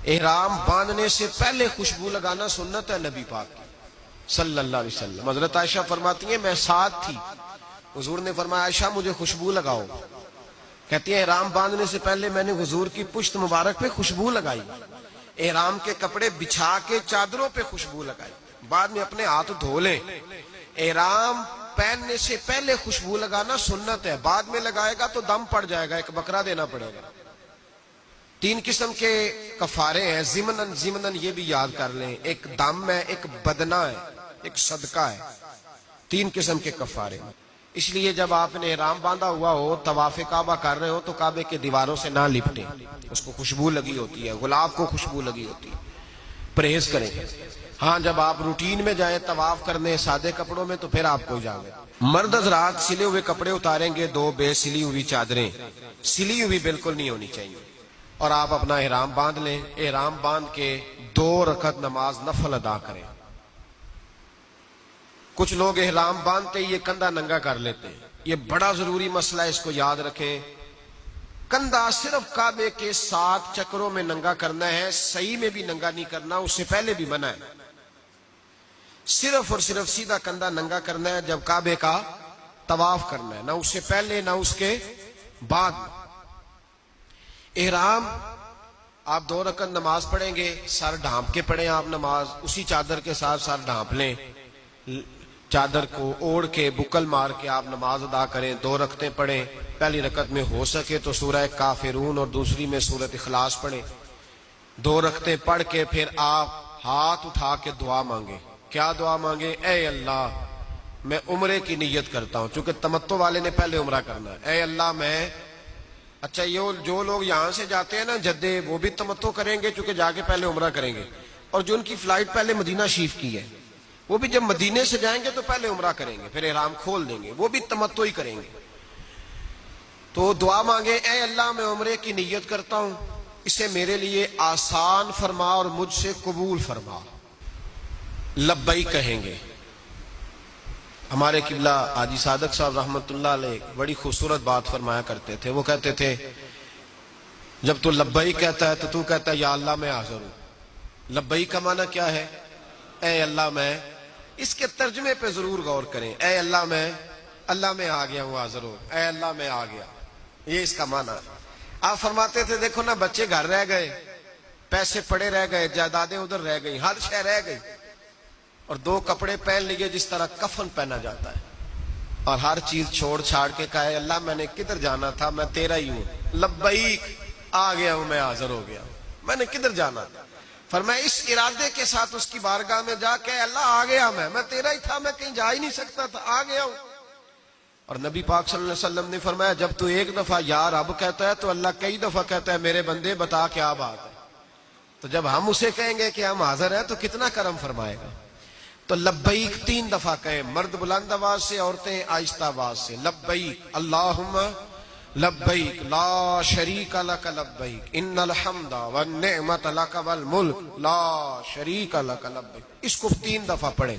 احرام باندھنے سے پہلے خوشبو لگانا سنت ہے نبی پاک کی صلی اللہ علیہ وسلم۔ حضرت عائشہ فرماتی ہیں میں ساتھ تھی، حضور نے فرمایا عائشہ مجھے خوشبو لگاؤ، کہتی ہے احرام باندھنے سے پہلے میں نے حضور کی پشت مبارک پہ خوشبو لگائی، احرام کے کپڑے بچھا کے چادروں پہ خوشبو لگائی، بعد میں اپنے ہاتھ دھو لیں۔ احرام پہننے سے پہلے خوشبو لگانا سنت ہے، بعد میں لگائے گا تو دم پڑ جائے گا، ایک بکرا دینا پڑے گا۔ 3 قسم کے کفارے ہیں، ضمناً یہ بھی یاد کر لیں، ایک دم ہے، ایک بدنہ ہے، ایک صدقہ ہے، 3 قسم کے کفارے۔ اس لیے جب آپ نے احرام باندھا ہوا ہو، طواف کعبہ کر رہے ہو تو کعبے کے دیواروں سے نہ لپٹیں، اس کو خوشبو لگی ہوتی ہے، گلاب کو خوشبو لگی ہوتی ہے، پرہیز کریں۔ ہاں جب آپ روٹین میں جائیں طواف کرنے سادے کپڑوں میں تو پھر آپ کو اجازت۔ مرد حضرات سلے ہوئے کپڑے اتاریں گے، 2 بے سلی ہوئی چادریں، سلی ہوئی بالکل نہیں ہونی چاہیے، اور آپ اپنا احرام باندھ لیں۔ احرام باندھ کے 2 رکعت نماز نفل ادا کریں۔ کچھ لوگ احرام باندھتے ہی یہ کندھا ننگا کر لیتے ہیں، یہ بڑا ضروری مسئلہ ہے، اس کو یاد رکھیں۔ کندھا صرف کعبے کے 7 چکروں میں ننگا کرنا ہے، صحیح میں بھی ننگا نہیں کرنا، اس سے پہلے بھی منع ہے۔ صرف اور صرف سیدھا کندھا ننگا کرنا ہے جب کعبے کا طواف کرنا ہے، نہ اس سے پہلے نہ اس کے بعد۔ احرام آپ 2 رکعت نماز پڑھیں گے، سر ڈھانپ کے پڑھیں آپ نماز، اسی چادر کے ساتھ سر ڈھانپ لیں، چادر کو اوڑھ کے بکل مار کے آپ نماز ادا کریں، 2 رکعتیں پڑھیں۔ پہلی رکعت میں ہو سکے تو سورہ کافرون اور دوسری میں سورۃ اخلاص پڑھیں۔ 2 رکعتیں پڑھ کے پھر آپ ہاتھ اٹھا کے دعا مانگیں۔ کیا دعا مانگیں؟ اے اللہ میں عمرے کی نیت کرتا ہوں، چونکہ تمتع والے نے پہلے عمرہ کرنا ہے۔ اے اللہ میں، اچھا یہ جو لوگ یہاں سے جاتے ہیں نا جدے، وہ بھی تمتع کریں گے چونکہ جا کے پہلے عمرہ کریں گے، اور جو ان کی فلائٹ پہلے مدینہ شریف کی ہے وہ بھی جب مدینے سے جائیں گے تو پہلے عمرہ کریں گے، پھر احرام کھول دیں گے، وہ بھی تمتع ہی کریں گے۔ تو دعا مانگیں، اے اللہ میں عمرے کی نیت کرتا ہوں، اسے میرے لیے آسان فرما اور مجھ سے قبول فرما۔ لبیک کہیں گے۔ ہمارے قبلہ حاجی صادق صاحب رحمۃ اللہ علیہ بڑی خوبصورت بات فرمایا کرتے تھے، وہ کہتے تھے جب تو لبیک کہتا ہے تو تو کہتا ہے یا اللہ میں حاضر ہوں۔ لبیک کا معنی کیا ہے؟ اے اللہ میں، اس کے ترجمے پہ ضرور غور کریں، اے اللہ میں آ گیا ہوں، حاضر ہوں، اے اللہ میں آ گیا، یہ اس کا معنی ہے۔ آپ فرماتے تھے دیکھو نا بچے گھر رہ گئے، پیسے پڑے رہ گئے، جائیدادیں ادھر رہ گئی، ہر شے رہ گئی، اور 2 کپڑے پہن لیے جس طرح کفن پہنا جاتا ہے، اور ہر چیز چھوڑ چھاڑ کے کہا ہے اللہ میں نے کدھر جانا تھا، میں تیرا ہی ہوں، لبیک آ گیا ہوں، میں حاضر ہو گیا ہوں، میں نے کدھر جانا تھا۔ فرمایا اس ارادے کے ساتھ اس کی بارگاہ میں جا کے اللہ آ گیا، میں تیرا ہی تھا، میں کہیں جا ہی نہیں سکتا تھا، آ گیا ہوں۔ اور نبی پاک صلی اللہ علیہ وسلم نے فرمایا جب تو ایک دفعہ یا رب کہتا ہے تو اللہ کئی دفعہ کہتا ہے میرے بندے بتا کیا بات ہے۔ تو جب ہم اسے کہیں گے کہ ہم حاضر ہیں تو کتنا کرم فرمائے گا۔ تو لبیک 3 دفعہ کہیں، مرد بلند آواز سے، عورتیں آہستہ آواز سے، لبیک اللہم لبیک لا شریک لک لبیک ان الحمد والنعمت لک والملک لا شریک لک لبیک۔ اس کو 3 دفعہ پڑھیں۔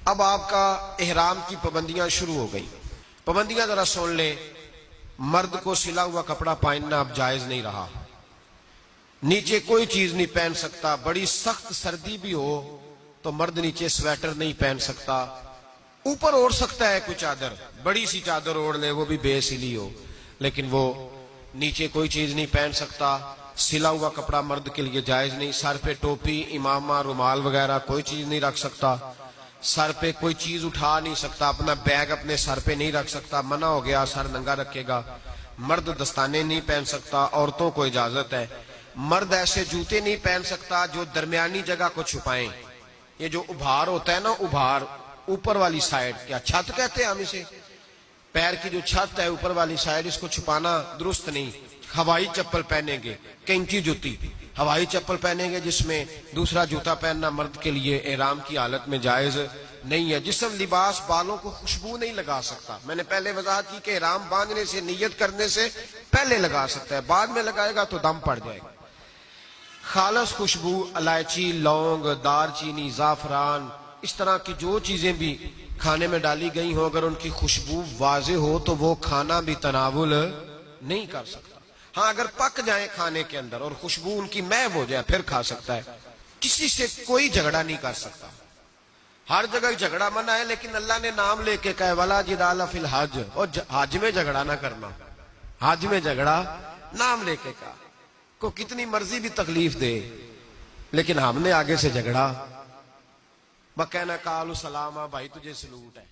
اب آپ کا احرام کی پابندیاں شروع ہو گئی۔ پابندیاں ذرا سن لیں۔ مرد کو سلا ہوا کپڑا پہننا اب جائز نہیں رہا، نیچے کوئی چیز نہیں پہن سکتا، بڑی سخت سردی بھی ہو تو مرد نیچے سویٹر نہیں پہن سکتا، اوپر اوڑھ سکتا ہے کوئی چادر، بڑی سی چادر اوڑھ لے وہ بھی بے سلی ہو، لیکن وہ نیچے کوئی چیز نہیں پہن سکتا۔ سلا ہوا کپڑا مرد کے لیے جائز نہیں، سر پہ ٹوپی، امامہ، رومال وغیرہ کوئی چیز نہیں رکھ سکتا، سر پہ کوئی چیز اٹھا نہیں سکتا، اپنا بیگ اپنے سر پہ نہیں رکھ سکتا، منع ہو گیا، سر ننگا رکھے گا۔ مرد دستانے نہیں پہن سکتا، عورتوں کو اجازت ہے۔ مرد ایسے جوتے نہیں پہن سکتا جو درمیانی جگہ کو چھپائیں، یہ جو ابھار ہوتا ہے نا، ابھار اوپر والی سائڈ، کیا چھت کہتے ہیں ہم اسے، پیر کی جو چھت ہے اوپر والی سائڈ، اس کو چھپانا درست نہیں۔ ہوائی چپل پہنیں گے، کینچی جوتی، ہوائی چپل پہنیں گے جس میں دوسرا جوتا پہننا مرد کے لیے احرام کی حالت میں جائز نہیں ہے۔ جسم لباس بالوں کو خوشبو نہیں لگا سکتا، میں نے پہلے وضاحت کی کہ احرام باندھنے سے، نیت کرنے سے پہلے لگا سکتا ہے، بعد میں لگائے گا تو دم پڑ جائے گا۔ خالص خوشبو الائچی، لونگ، دار چینی، زعفران، اس طرح کی جو چیزیں بھی کھانے میں ڈالی گئی ہوں، اگر ان کی خوشبو واضح ہو تو وہ کھانا بھی تناول نہیں کر سکتا۔ ہاں اگر پک جائیں کھانے کے اندر اور خوشبو ان کی محو ہو جائے پھر کھا سکتا ہے. کسی سے کوئی جھگڑا نہیں کر سکتا. ہر جگہ جھگڑا منع ہے لیکن اللہ نے نام لے کے کہا ولا جدال فی الحج, اور حج میں جھگڑا نہ کرنا. حج میں جھگڑا نام لے کے کہا. کو کتنی مرضی بھی تکلیف دے لیکن ہم نے آگے سے جھگڑا. میں کہنا کالو سلامہ بھائی تجھے سلوٹ ہے.